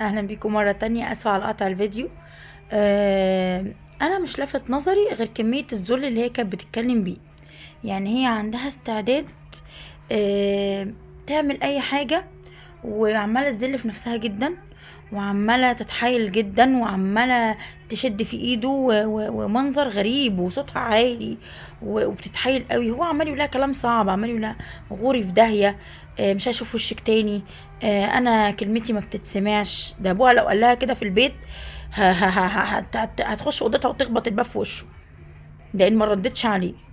اهلا بيكم مرة تانية. اسفة على قطع الفيديو. آه انا مش لافت نظري غير كمية الذل اللي هي كانت بتتكلم بيه. يعني هي عندها استعداد آه تعمل اي حاجة، وعمالة تذل في نفسها جدا، وعمالة تتحايل جدا، وعمالة تشد في ايده ومنظر غريب، وصوتها عالي وبتتحايل قوي. هو عمال يقول لها كلام صعب، عمال يقول لها غوري في داهية، مش هشوف وشك تاني، انا كلمتي ما بتتسمعش. ده ابوها لو قال لها كده في البيت هتخش اوضتها وتخبط الباب في وشه، لان ما ردتش عليه.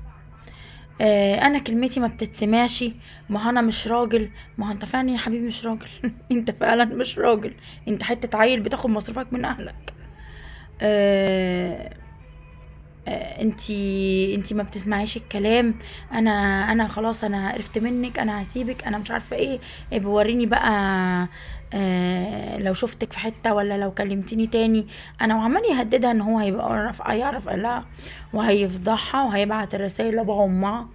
انا كلمتي ما بتتسمعش، ما هو انا مش راجل. ما هو انت فعلا يا حبيبي مش راجل. انت فعلا مش راجل، انت حته عيل بتاخد مصروفك من اهلك. آه انتي ما بتسمعيش الكلام. انا انا خلاص، انا عرفت منك، انا هسيبك، انا مش عارفه ايه. بوريني بقى، لو شفتك في حته ولا لو كلمتيني تاني. انا وعمال يهددها ان هو هيعرف قالها، وهيفضحها، وهيبعت الرسائل لابوها وامها.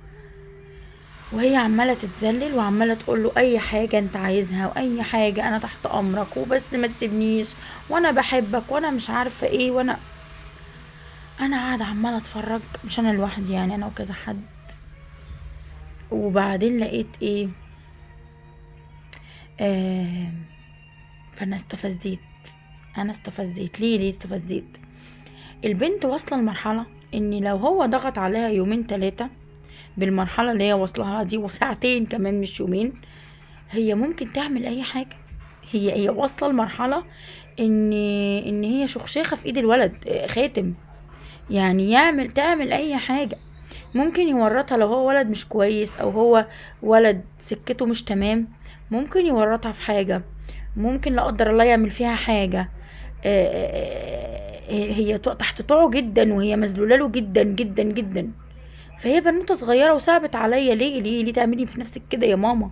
وهي عماله تتذلل وعماله تقول له اي حاجه انت عايزها، واي حاجه انا تحت امرك، وبس ما تسيبنيش، وانا بحبك، وانا مش عارفه ايه. انا قاعده عماله اتفرج، مش انا لوحدي يعني، انا وكذا حد. وبعدين لقيت ايه؟ آه فانا استفزيت. انا استفزيت ليه استفزيت؟ البنت واصله لمرحله ان لو هو ضغط عليها يومين تلاتة بالمرحله اللي هي واصلها دي، وساعتين كمان مش يومين، هي ممكن تعمل اي حاجه. هي واصله لمرحله ان هي شخشيخه في ايد الولد، خاتم. يعني تعمل اي حاجه. ممكن يورطها لو هو ولد مش كويس، او هو ولد سكته مش تمام، ممكن يورطها في حاجة. ممكن لا قدر الله يعمل فيها حاجة. هي تحت طوعه جدا، وهي مذلولة له جدا جدا جدا. فهي بنوتة صغيرة وصعبت عليا. ليه تعملي في نفسك كده يا ماما؟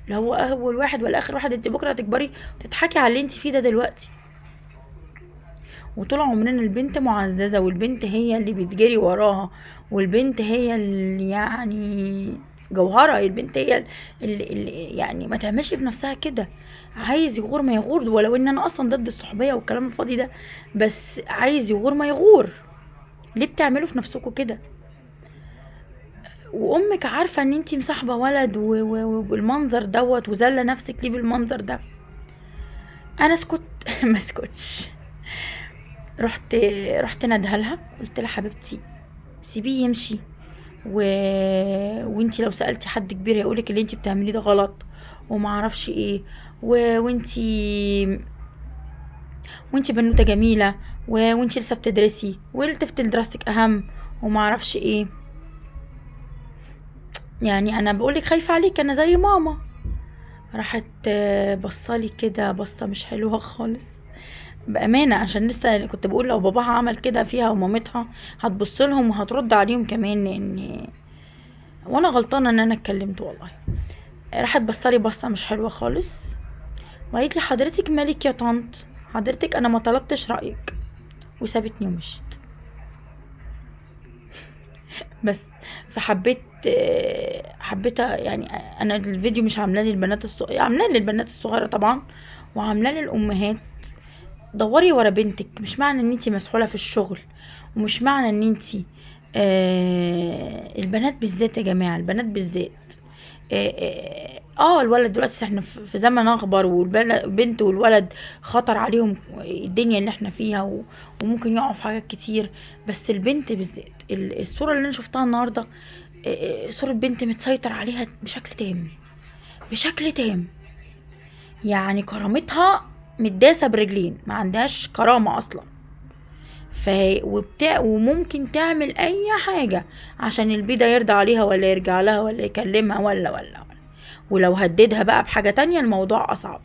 لا هو اول واحد ولا اخر واحد، انت بكرة تكبري وتضحكي على اللي انت فيه ده دلوقتي. وطول عمرنا البنت معززة، والبنت هي اللي بتجري وراها، والبنت هي اللي يعني جوهرة. البنت هي اللي يعني ما تعملش في نفسها كده. عايز يغور ما يغور، ولو ان انا اصلا ضد الصحوبية والكلام الفاضي ده، بس عايز يغور ما يغور. ليه بتعملوا في نفسكوا كده؟ وامك عارفة ان انتي مصاحبة ولد وبالمنظر دوت، وذلة نفسك ليه بالمنظر ده. انا اسكت؟ ما اسكتش. رحت رحت ندهلها، قلت لها حبيبتي سيبيه يمشي، و... وانتي لو سألتي حد كبير هيقولك اللي انتي بتعمليه ده غلط، وما اعرفش ايه. وانتي بنوتة جميلة، وانتي لسه بتدرسي، والتفت لدراستك اهم، وما اعرفش ايه. يعني انا بقولك خايفة عليك، انا زي ماما. راحت بصالي كده بصة مش حلوة خالص، بأمانة. عشان لسه كنت بقول لو باباها عمل كده فيها ومامتها هتبص لهم وهترد عليهم كمان، لان وانا غلطانه ان انا اتكلمت والله. راحت بصلي بصه مش حلوه خالص، وقالت لي حضرتك مالك يا طنط؟ حضرتك انا ما طلبتش رايك. وسابتني ومشيت. بس فحبيت حبيت يعني. انا الفيديو مش عاملاه للبنات عاملاه للبنات الصغيره طبعا، وعاملاه للامهات. دوري ورا بنتك. مش معنى ان انتي مسحوله في الشغل، ومش معنى ان انتي البنات بالذات يا جماعه، البنات بالذات. الولد دلوقتي احنا في زمن اخبر، والبنت والولد خطر عليهم الدنيا اللي احنا فيها، وممكن يقعوا في حاجات كتير. بس البنت بالذات، الصورة اللي انا شفتها النهاردة، صورة بنت متسيطر عليها بشكل تام، بشكل تام. يعني كرامتها متداسة برجلين، ما عندهاش كرامة اصلا. ف وممكن تعمل اي حاجة عشان البيه ده يرضى عليها، ولا يرجع لها، ولا يكلمها، ولا. ولو هددها بقى بحاجة تانية الموضوع اصعب.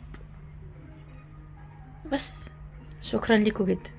بس شكرا لكم جدا.